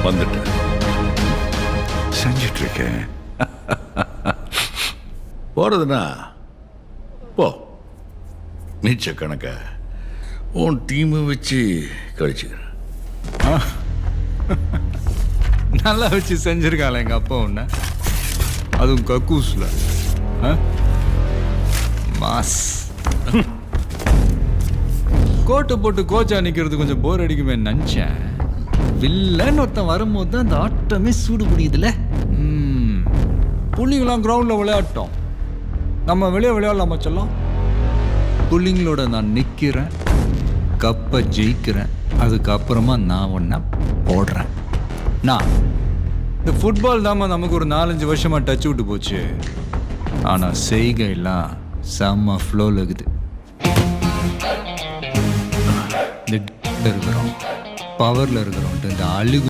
வந்துட்டேன். செஞ்சிட்டு இருக்கேன். போறதுன்னா போ, மிச்ச கணக்க உன் டீமை வச்சு கழிச்சுக்கிறேன். நல்லா வச்சு செஞ்சிருக்காள் எங்கள் அப்பா ஒன்று, அதுவும் கக்கூஸில். மாஸ். கோட்டை போட்டு கோச்சா நிற்கிறது கொஞ்சம் போர் அடிக்குமே நினச்சேன். வில்லன்னு ஒருத்தன் வரும்போது தான் அந்த ஆட்டமே சூடு பிடிக்குதுல்ல. புள்ளிங்களாம் கிரவுண்டில் விளையாட்டோம், நம்ம வெளியே விளையாடலாமா சொல்லலாம். புள்ளிங்களோட நான் நிற்கிறேன், கப்பை ஜெயிக்கிறேன், அதுக்கப்புறமா நான் ஒன்றை போடுறேன். நான் இந்த ஃபுட்பால் தாம நமக்கு ஒரு 4-5 வருஷமாக டச் விட்டு போச்சு. ஆனால் செய்கையெல்லாம் செம்ம ஃப்ளோவில் இருக்குது. இந்த இருக்கிறோம், பவரில் இருக்கிறோம், இந்த அழுகு